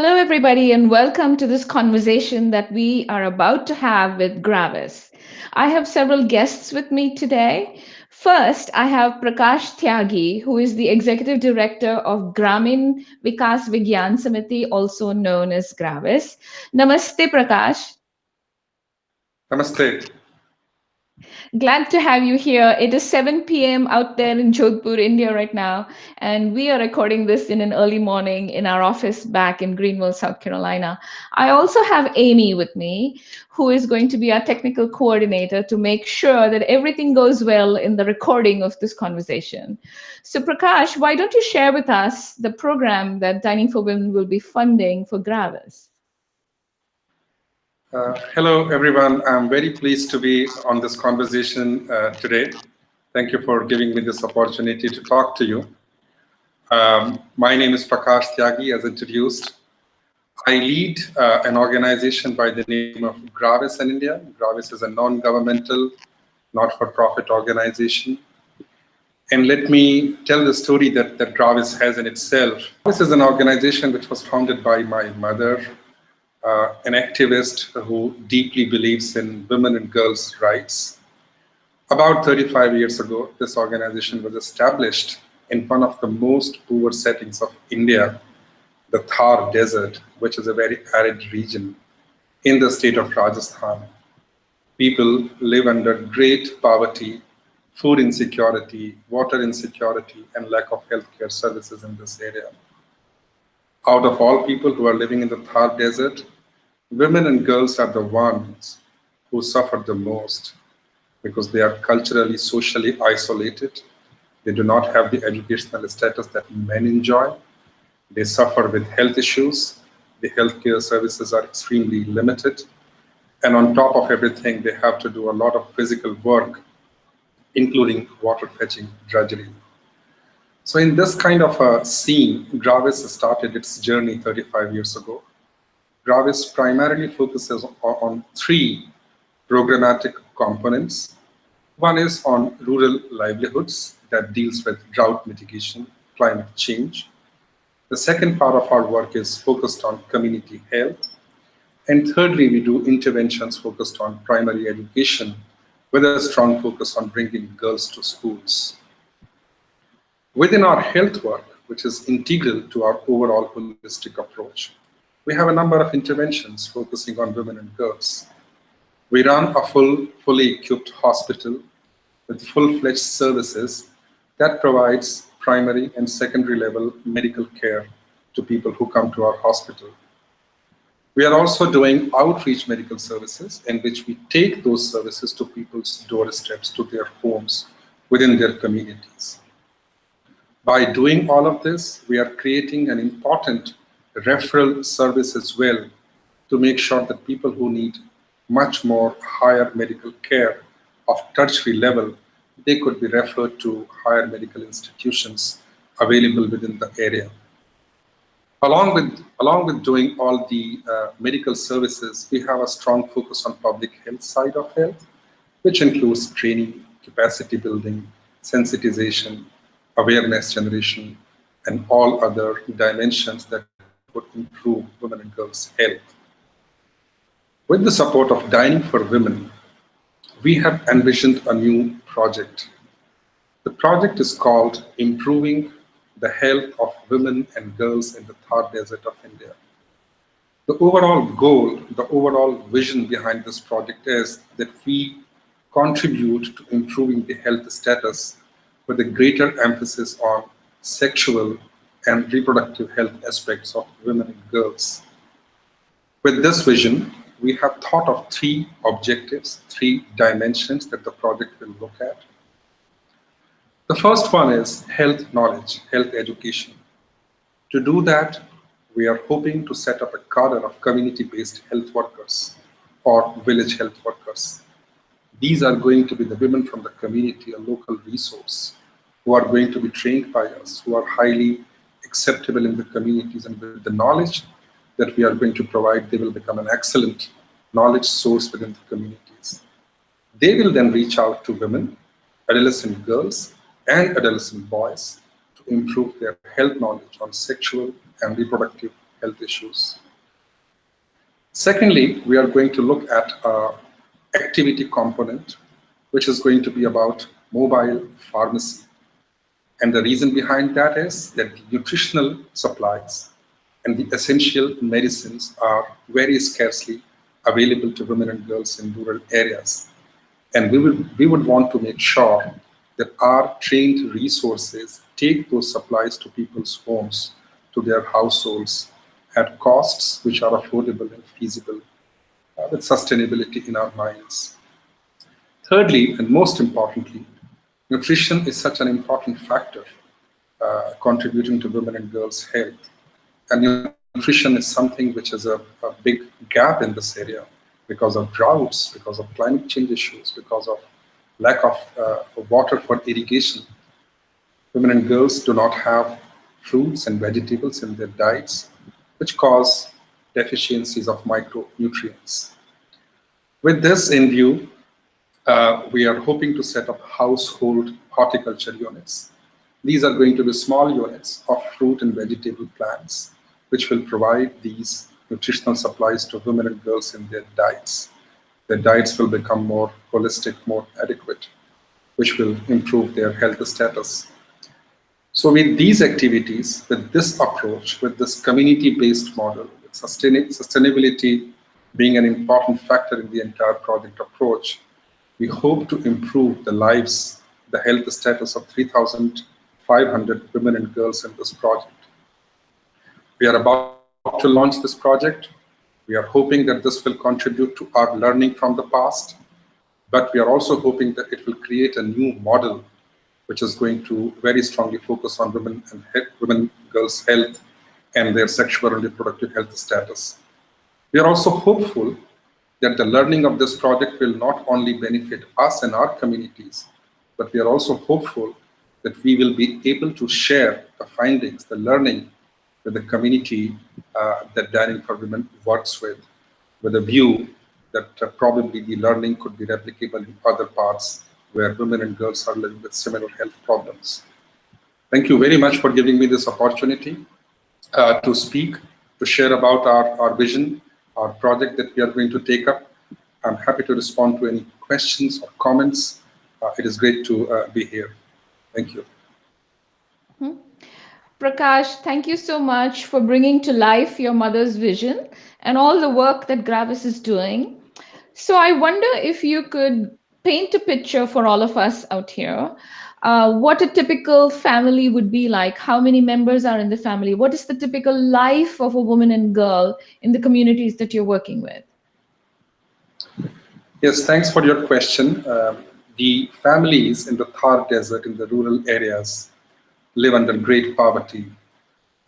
Hello, everybody, and welcome to this conversation that we are about to have with GRAVIS. I have several guests with me today. First, I have Prakash Tyagi, who is the Executive Director of Gramin Vikas Vigyan Samiti, also known as GRAVIS. Namaste, Prakash. Namaste. Glad to have you here. It is 7 p.m. out there in Jodhpur, India, right now. And we are recording this in an early morning in our office back in Greenville, South Carolina. I also have Amy with me, who is going to be our technical coordinator to make sure that everything goes well in the recording of this conversation. So, Prakash, why don't you share with us the program that Dining for Women will be funding for Gravis? Hello, everyone. I'm very pleased to be on this conversation today. Thank you for giving me this opportunity to talk to you. My name is Prakash Tyagi, as introduced. I lead an organization by the name of GRAVIS in India. GRAVIS is a non-governmental, not-for-profit organization. And let me tell the story that GRAVIS has in itself. GRAVIS is an organization which was founded by my mother, an activist who deeply believes in women and girls' rights. About 35 years ago, this organization was established in one of the most poor settings of India, the Thar Desert, which is a very arid region in the state of Rajasthan. People live under great poverty, food insecurity, water insecurity, and lack of healthcare services in this area. Out of all people who are living in the Thar Desert, women and girls are the ones who suffer the most because they are culturally, socially isolated. They do not have the educational status that men enjoy. They suffer with health issues. The healthcare services are extremely limited. And on top of everything, they have to do a lot of physical work, including water fetching, drudgery. So in this kind of a scene, Gravis started its journey 35 years ago. Gravis primarily focuses on three programmatic components. One is on rural livelihoods that deals with drought mitigation, climate change. The second part of our work is focused on community health. And thirdly, we do interventions focused on primary education with a strong focus on bringing girls to schools. Within our health work, which is integral to our overall holistic approach, we have a number of interventions focusing on women and girls. We run a fully equipped hospital with full-fledged services that provides primary and secondary level medical care to people who come to our hospital. We are also doing outreach medical services in which we take those services to people's doorsteps, to their homes, within their communities. By doing all of this, we are creating an important referral service as well to make sure that people who need much more higher medical care of tertiary level, they could be referred to higher medical institutions available within the area. Along with doing all the medical services, we have a strong focus on public health side of health, which includes training, capacity building, sensitization, awareness generation, and all other dimensions that would improve women and girls' health. With the support of Dining for Women, we have envisioned a new project. The project is called Improving the Health of Women and Girls in the Thar Desert of India. The overall goal, the overall vision behind this project is that we contribute to improving the health status with a greater emphasis on sexual and reproductive health aspects of women and girls. With this vision, we have thought of three objectives, three dimensions that the project will look at. The first one is health knowledge, health education. To do that, we are hoping to set up a cadre of community-based health workers or village health workers. These are going to be the women from the community, a local resource, who are going to be trained by us, who are highly acceptable in the communities, and with the knowledge that we are going to provide, they will become an excellent knowledge source within the communities. They will then reach out to women, adolescent girls, and adolescent boys to improve their health knowledge on sexual and reproductive health issues. Secondly, we are going to look at activity component, which is going to be about mobile pharmacy. And the reason behind that is that the nutritional supplies and the essential medicines are very scarcely available to women and girls in rural areas. And we would want to make sure that our trained resources take those supplies to people's homes, to their households, at costs which are affordable and feasible, with sustainability in our minds. Thirdly, and most importantly, nutrition is such an important factor contributing to women and girls' health. And nutrition is something which is a big gap in this area because of droughts, because of climate change issues, because of lack of water for irrigation. Women and girls do not have fruits and vegetables in their diets, which cause deficiencies of micronutrients. With this in view, we are hoping to set up household horticulture units. These are going to be small units of fruit and vegetable plants, which will provide these nutritional supplies to women and girls in their diets. Their diets will become more holistic, more adequate, which will improve their health status. So with these activities, with this approach, with this community-based model, with sustainability being an important factor in the entire project approach, we hope to improve the lives, the health status of 3,500 women and girls in this project. We are about to launch this project. We are hoping that this will contribute to our learning from the past, but we are also hoping that it will create a new model which is going to very strongly focus on women, girls' health and their sexual and reproductive health status. We are also hopeful that the learning of this project will not only benefit us and our communities, but we are also hopeful that we will be able to share the findings, the learning with the community that Dining for Women works with a view that probably the learning could be replicable in other parts where women and girls are living with similar health problems. Thank you very much for giving me this opportunity to speak, to share about our vision, our project that we are going to take up. I'm happy to respond to any questions or comments. It is great to be here. Thank you. Mhm. Prakash, thank you so much for bringing to life your mother's vision and all the work that Gravis is doing. So I wonder if you could paint a picture for all of us out here. What a typical family would be like. How many members are in the family? What is the typical life of a woman and girl in the communities that you're working with? Yes, thanks for your question. The families in the Thar Desert, in the rural areas, live under great poverty.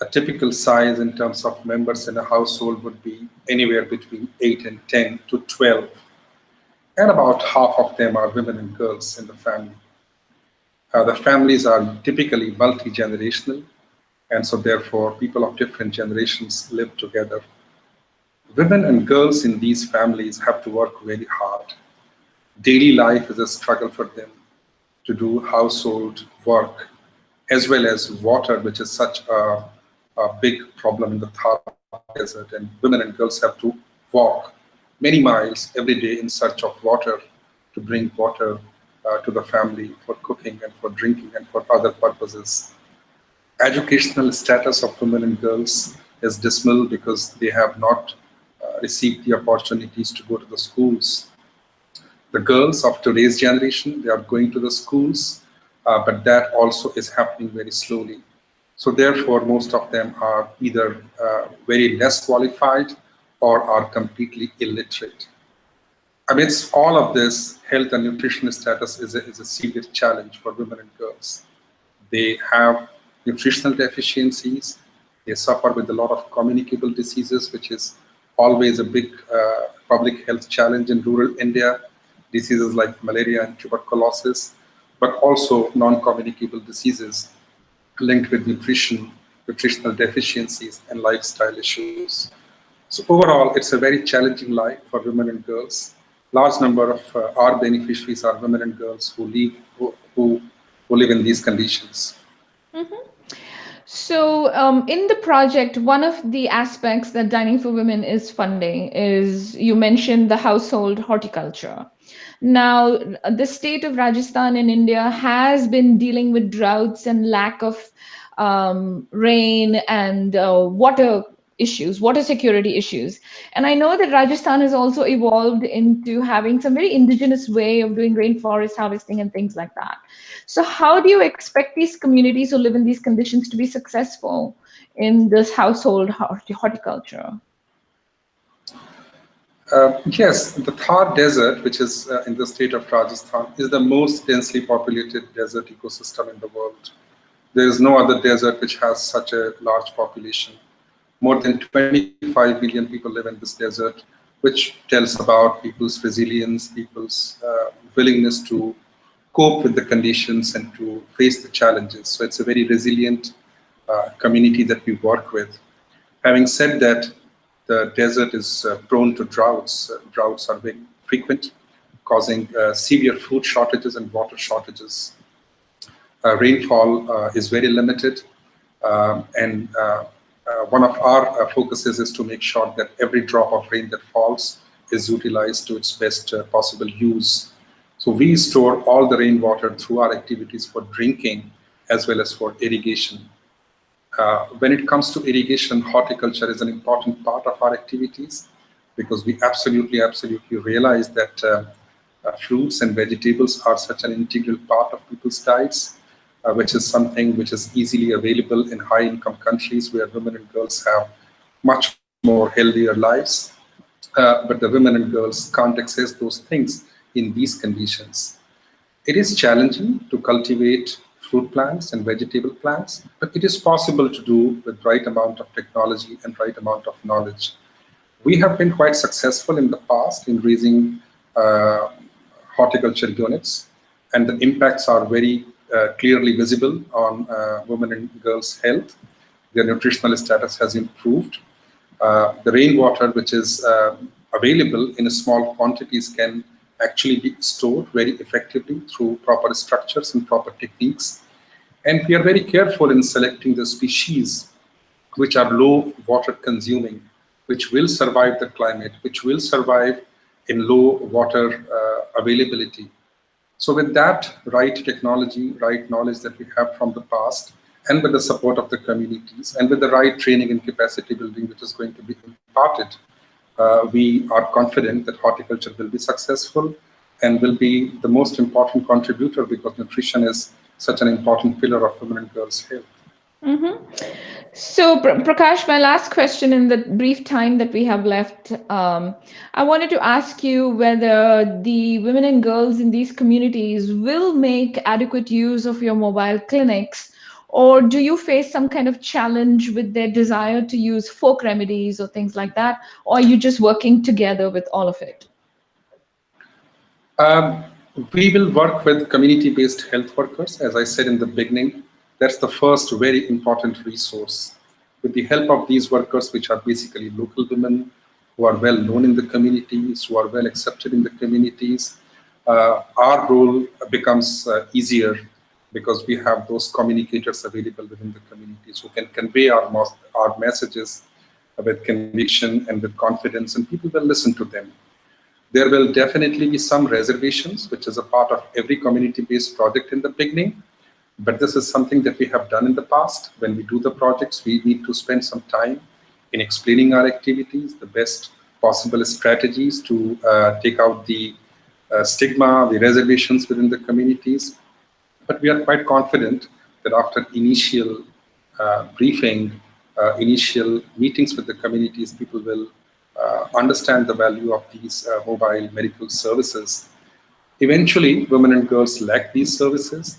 A typical size in terms of members in a household would be anywhere between 8 and 10 to 12. And about half of them are women and girls in the family. The families are typically multi-generational, and so therefore people of different generations live together. Women and girls in these families have to work very hard. Daily life is a struggle for them to do household work, as well as water, which is such a big problem in the Thar Desert. And women and girls have to walk many miles every day in search of water to bring water to the family for cooking and for drinking and for other purposes. Educational status of women and girls is dismal because they have not received the opportunities to go to the schools. The girls of today's generation, they are going to the schools, but that also is happening very slowly. So therefore, most of them are either very less qualified or are completely illiterate. Amidst all of this, health and nutrition status is a severe challenge for women and girls. They have nutritional deficiencies. They suffer with a lot of communicable diseases, which is always a big public health challenge in rural India. Diseases like malaria and tuberculosis, but also non-communicable diseases linked with nutrition, nutritional deficiencies, and lifestyle issues. So overall, it's a very challenging life for women and girls. Large number of our beneficiaries are women and girls who live in these conditions. Mhm. So, in the project, one of the aspects that Dining for Women is funding is you mentioned the household horticulture. Now, the state of Rajasthan in India has been dealing with droughts and lack of rain and water issues, water security issues. And I know that Rajasthan has also evolved into having some very indigenous way of doing rainforest harvesting and things like that. So, how do you expect these communities who live in these conditions to be successful in this household horticulture? Yes, the Thar Desert, which is in the state of Rajasthan, is the most densely populated desert ecosystem in the world. There is no other desert which has such a large population. More than 25 million people live in this desert, which tells about people's resilience, people's willingness to cope with the conditions and to face the challenges. So it's a very resilient community that we work with. Having said that, the desert is prone to droughts. Droughts are very frequent, causing severe food shortages and water shortages. Rainfall is very limited, and one of our focuses is to make sure that every drop of rain that falls is utilized to its best possible use. So we store all the rainwater through our activities for drinking as well as for irrigation. When it comes to irrigation, horticulture is an important part of our activities because we absolutely realize that fruits and vegetables are such an integral part of people's diets, which is something which is easily available in high-income countries where women and girls have much more healthier lives. But the women and girls can't access those things in these conditions. It is challenging to cultivate fruit plants and vegetable plants, but it is possible to do with right amount of technology and right amount of knowledge. We have been quite successful in the past in raising uh, horticulture units, and the impacts are very clearly visible on women and girls' health. Their nutritional status has improved. The rainwater, which is available in small quantities, can actually be stored very effectively through proper structures and proper techniques. And we are very careful in selecting the species which are low water consuming, which will survive the climate, which will survive in low water availability. So with that right technology, right knowledge that we have from the past, and with the support of the communities, and with the right training and capacity building which is going to be imparted, we are confident that horticulture will be successful and will be the most important contributor because nutrition is such an important pillar of women and girls' health. Mm-hmm. So, Prakash, my last question in the brief time that we have left, I wanted to ask you whether the women and girls in these communities will make adequate use of your mobile clinics, or do you face some kind of challenge with their desire to use folk remedies or things like that, or are you just working together with all of it? Um, we will work with community-based health workers. As I said in the beginning, that's the first very important resource. With the help of these workers, which are basically local women who are well known in the communities, who are well accepted in the communities, our role becomes easier because we have those communicators available within the communities who can convey our messages with conviction and with confidence, and people will listen to them. There will definitely be some reservations, which is a part of every community-based project in the beginning. But this is something that we have done in the past. When we do the projects, we need to spend some time in explaining our activities, the best possible strategies to take out the stigma, the reservations within the communities. But we are quite confident that after initial briefing, initial meetings with the communities, people will understand the value of these mobile medical services. Eventually, women and girls lack these services.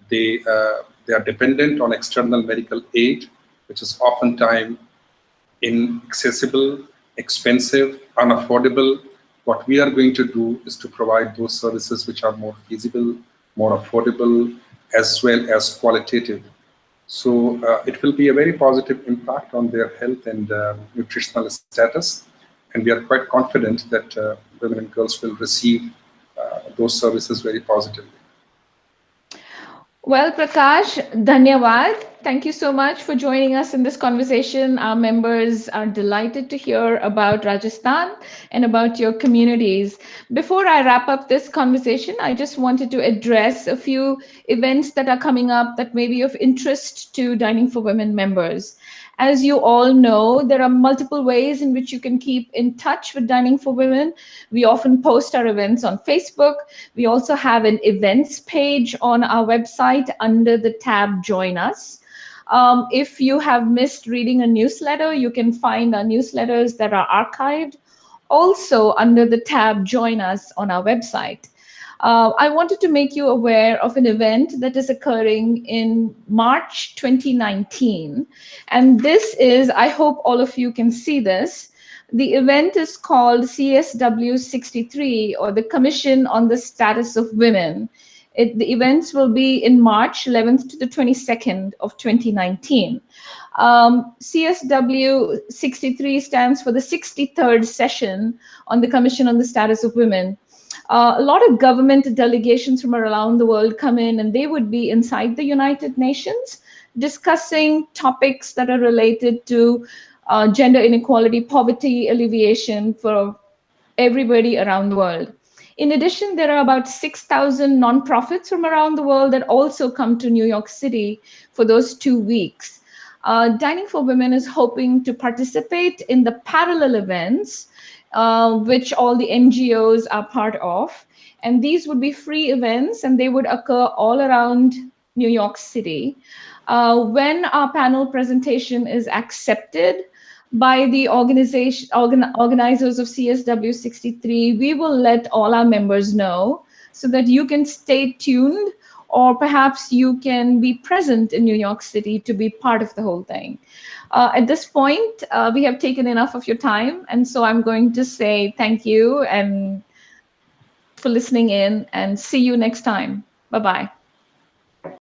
They are dependent on external medical aid, which is oftentimes inaccessible, expensive, unaffordable. What we are going to do is to provide those services which are more feasible, more affordable, as well as qualitative. So it will be a very positive impact on their health and nutritional status. And we are quite confident that women and girls will receive those services very positively. Well, Prakash, dhanyavad. Thank you so much for joining us in this conversation. Our members are delighted to hear about Rajasthan and about your communities. Before I wrap up this conversation, I just wanted to address a few events that are coming up that may be of interest to Dining for Women members. As you all know, there are multiple ways in which you can keep in touch with Dining for Women. We often post our events on Facebook. We also have an events page on our website under the tab Join Us. If you have missed reading a newsletter, you can find our newsletters that are archived also under the tab Join Us on our website. I wanted to make you aware of an event that is occurring in March 2019. And this is, I hope all of you can see this. The event is called CSW 63, or the Commission on the Status of Women. The events will be in March 11th to the 22nd of 2019. CSW 63 stands for the 63rd session on the Commission on the Status of Women. A lot of government delegations from around the world come in, and they would be inside the United Nations discussing topics that are related to gender inequality, poverty alleviation for everybody around the world. In addition, there are about 6,000 nonprofits from around the world that also come to New York City for those 2 weeks. Dining for Women is hoping to participate in the parallel events, which all the NGOs are part of. And these would be free events and they would occur all around New York City. When our panel presentation is accepted, by the organizers of CSW 63, we will let all our members know so that you can stay tuned, or perhaps you can be present in New York City to be part of the whole thing. At this point, we have taken enough of your time, and so I'm going to say thank you and for listening in, and see you next time. Bye-bye.